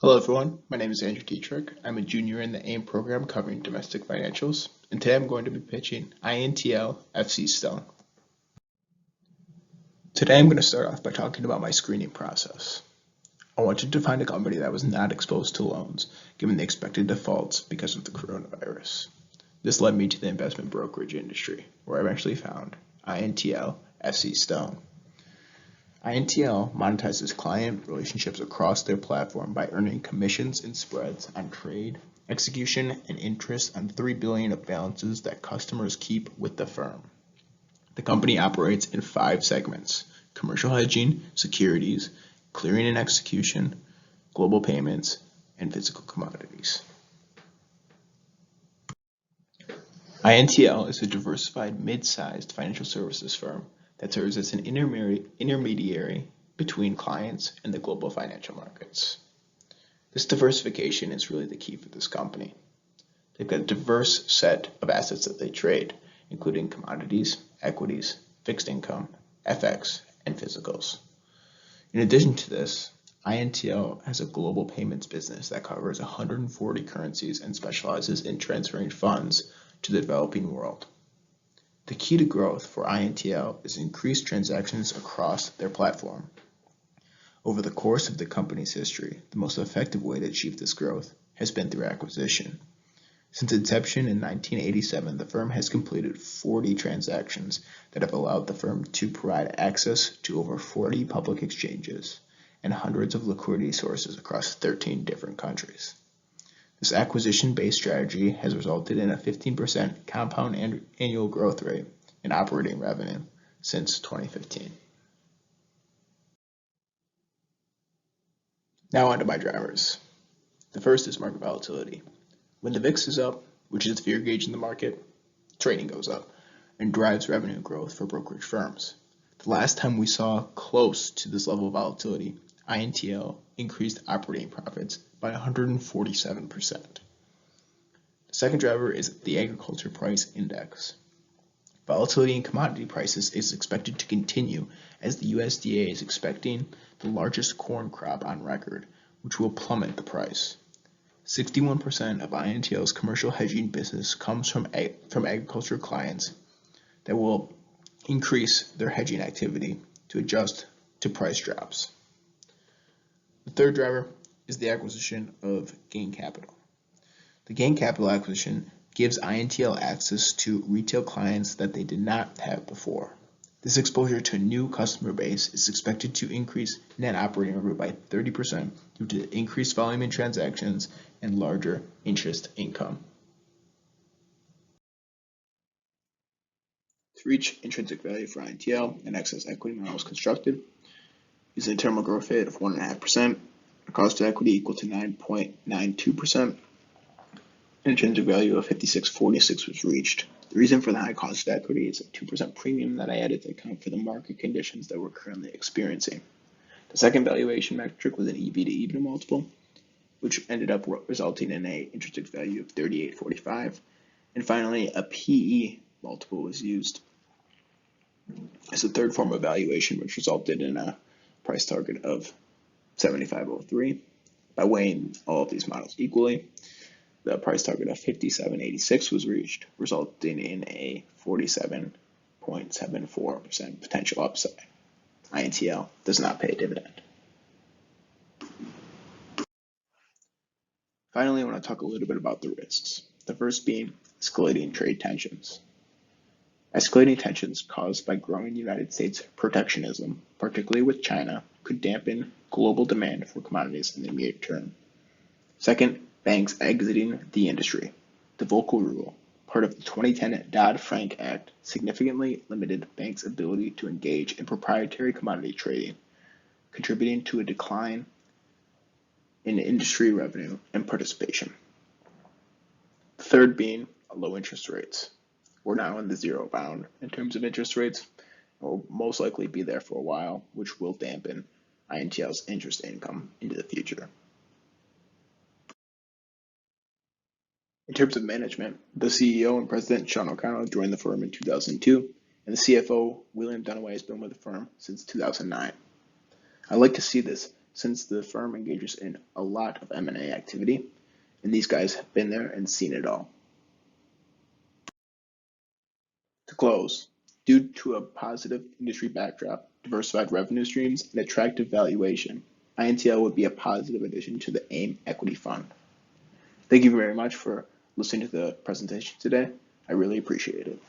Hello everyone, my name is Diedrich. I'm a junior in the AIM program covering domestic financials, and today I'm going to be pitching INTL FCStone. Today I'm going to start off by talking about my screening process. I wanted to find a company that was not exposed to loans, given the expected defaults because of the coronavirus. This led me to the investment brokerage industry, where I eventually found INTL FCStone. INTL monetizes client relationships across their platform by earning commissions and spreads on trade, execution, and interest on $3 billion of balances that customers keep with the firm. The company operates in 5 segments: commercial hedging, securities, clearing and execution, global payments, and physical commodities. INTL is a diversified mid-sized financial services firm that serves as an intermediary between clients and the global financial markets. This diversification is really the key for this company. They've got a diverse set of assets that they trade, including commodities, equities, fixed income, FX, and physicals. In addition to this, INTL has a global payments business that covers 140 currencies and specializes in transferring funds to the developing world. The key to growth for INTL is increased transactions across their platform. Over the course of the company's history, the most effective way to achieve this growth has been through acquisition. Since inception in 1987, the firm has completed 40 transactions that have allowed the firm to provide access to over 40 public exchanges and hundreds of liquidity sources across 13 different countries. This acquisition-based strategy has resulted in a 15% compound annual growth rate in operating revenue since 2015. Now on to my drivers. The first is market volatility. When the VIX is up, which is the fear gauge in the market, trading goes up and drives revenue growth for brokerage firms. The last time we saw close to this level of volatility, INTL increased operating profits by 147%. The second driver is the agriculture price index. Volatility in commodity prices is expected to continue as the USDA is expecting the largest corn crop on record, which will plummet the price. 61% of INTL's commercial hedging business comes from agriculture clients that will increase their hedging activity to adjust to price drops. The third driver is the acquisition of Gain Capital. The Gain Capital acquisition gives INTL access to retail clients that they did not have before. This exposure to a new customer base is expected to increase net operating revenue by 30% due to increased volume in transactions and larger interest income. To reach intrinsic value for INTL, an excess equity model is constructed. Is an internal growth rate of 1.5%, a cost to equity equal to 9.92%, an intrinsic value of 56.46 was reached. The reason for the high cost to equity is a 2% premium that I added to account for the market conditions that we're currently experiencing. The second valuation metric was an EV to EBITDA multiple, which ended up resulting in an intrinsic value of 38.45, and finally a PE multiple was used as a third form of valuation, which resulted in a price target of 75.03. By weighing all of these models equally, the price target of 57.86 was reached, resulting in a 47.74% potential upside. INTL does not pay a dividend. Finally, I want to talk a little bit about the risks. The first being escalating trade tensions. Escalating tensions caused by growing United States protectionism, particularly with China, could dampen global demand for commodities in the immediate term. Second, banks exiting the industry. The Volcker Rule, part of the 2010 Dodd-Frank Act, significantly limited banks' ability to engage in proprietary commodity trading, contributing to a decline in industry revenue and participation. The third being low interest rates. We're now in the zero bound in terms of interest rates. Will most likely be there for a while, which will dampen INTL's interest income into the future. In terms of management, the CEO and President Sean O'Connell joined the firm in 2002, and the CFO William Dunaway has been with the firm since 2009. I like to see this since the firm engages in a lot of M&A activity, and these guys have been there and seen it all. To close, due to a positive industry backdrop, diversified revenue streams, and attractive valuation, INTL would be a positive addition to the AIM equity fund. Thank you very much for listening to the presentation today. I really appreciate it.